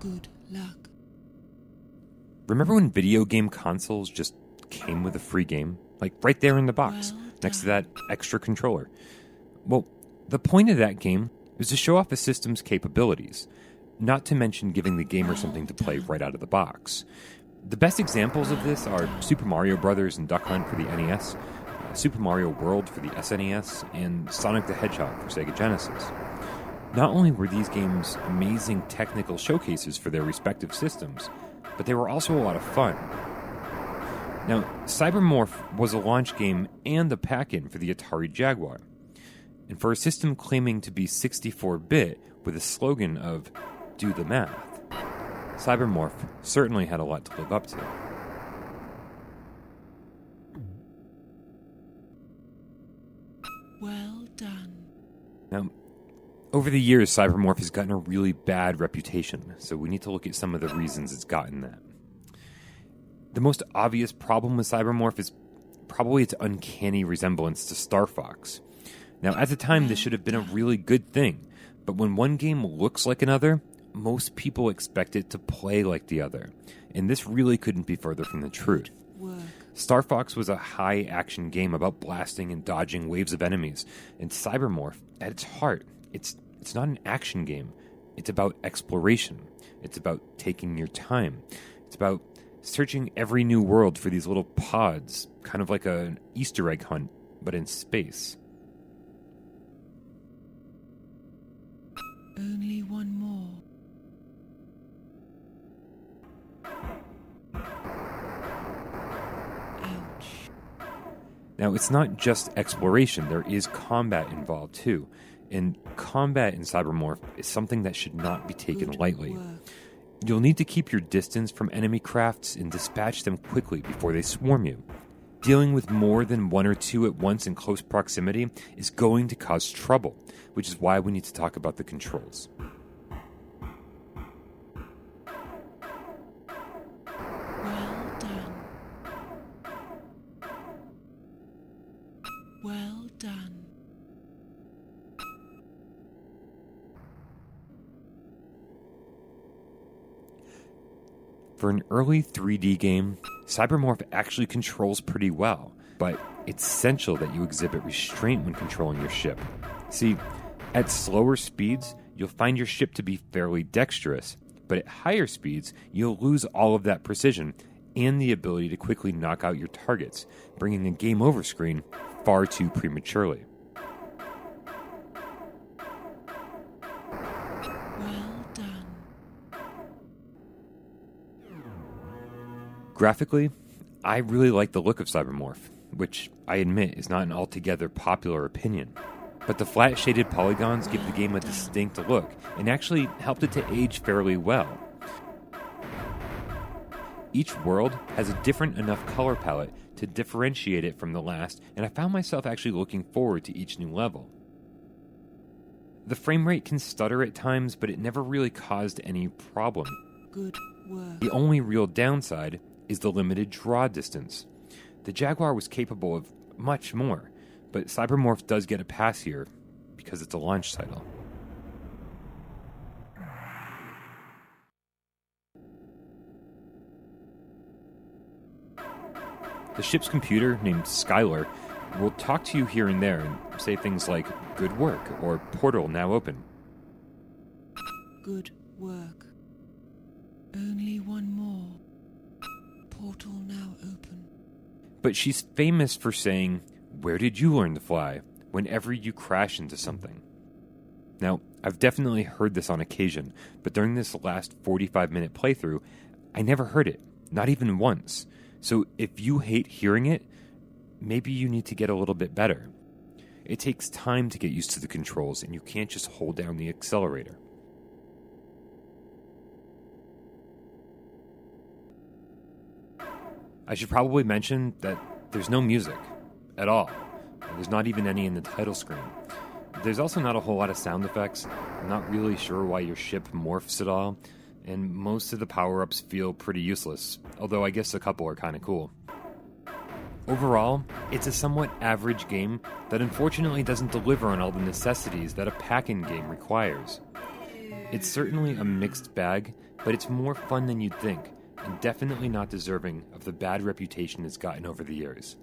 Good luck. Remember when video game consoles just came with a free game? Like right there in the box, next to that extra controller. Well, the point of that game was to show off the system's capabilities, not to mention giving the gamer something to play right out of the box. The best examples of this are Super Mario Bros. And Duck Hunt for the NES, Super Mario World for the SNES, and Sonic the Hedgehog for Sega Genesis. Not only were these games amazing technical showcases for their respective systems, but they were also a lot of fun. Now, Cybermorph was a launch game and a pack-in for the Atari Jaguar. And for a system claiming to be 64-bit with a slogan of, "Do the math," Cybermorph certainly had a lot to live up to. Well done. Now, over the years, Cybermorph has gotten a really bad reputation, so we need to look at some of the reasons it's gotten that. The most obvious problem with Cybermorph is probably its uncanny resemblance to Star Fox. Now, at the time, this should have been a really good thing, but when one game looks like another, most people expect it to play like the other, and this really couldn't be further from the truth. Star Fox was a high-action game about blasting and dodging waves of enemies, and Cybermorph, at its heart, it's not an action game. It's about exploration. It's about taking your time. It's about searching every new world for these little pods, kind of like an Easter egg hunt, but in space. Only one more. Ouch. Now, it's not just exploration. There is combat involved, too. And combat in Cybermorph is something that should not be taken lightly. You'll need to keep your distance from enemy crafts and dispatch them quickly before they swarm you. Dealing with more than one or two at once in close proximity is going to cause trouble, which is why we need to talk about the controls. Well done. Well done. For an early 3D game, Cybermorph actually controls pretty well, but it's essential that you exhibit restraint when controlling your ship. See, at slower speeds, you'll find your ship to be fairly dexterous, but at higher speeds, you'll lose all of that precision and the ability to quickly knock out your targets, bringing a game over screen far too prematurely. Well done. Graphically, I really like the look of Cybermorph, which I admit is not an altogether popular opinion. But the flat-shaded polygons give the game a distinct look and actually helped it to age fairly well. Each world has a different enough color palette to differentiate it from the last, and I found myself actually looking forward to each new level. The frame rate can stutter at times, but it never really caused any problem. Good work. The only real downside is the limited draw distance. The Jaguar was capable of much more, but Cybermorph does get a pass here because it's a launch title. The ship's computer, named Skylar, will talk to you here and there and say things like, "Good work," or "Portal now open." Good work. Only one more. Portal now open. But she's famous for saying, "Where did you learn to fly?" whenever you crash into something. Now, I've definitely heard this on occasion, but during this last 45-minute playthrough, I never heard it, not even once. So if you hate hearing it, maybe you need to get a little bit better. It takes time to get used to the controls, and you can't just hold down the accelerator. I should probably mention that there's no music at all. There's not even any in the title screen. There's also not a whole lot of sound effects. I'm not really sure why your ship morphs at all, and most of the power-ups feel pretty useless, although I guess a couple are kind of cool. Overall, it's a somewhat average game that unfortunately doesn't deliver on all the necessities that a pack-in game requires. It's certainly a mixed bag, but it's more fun than you'd think, and definitely not deserving of the bad reputation it's gotten over the years.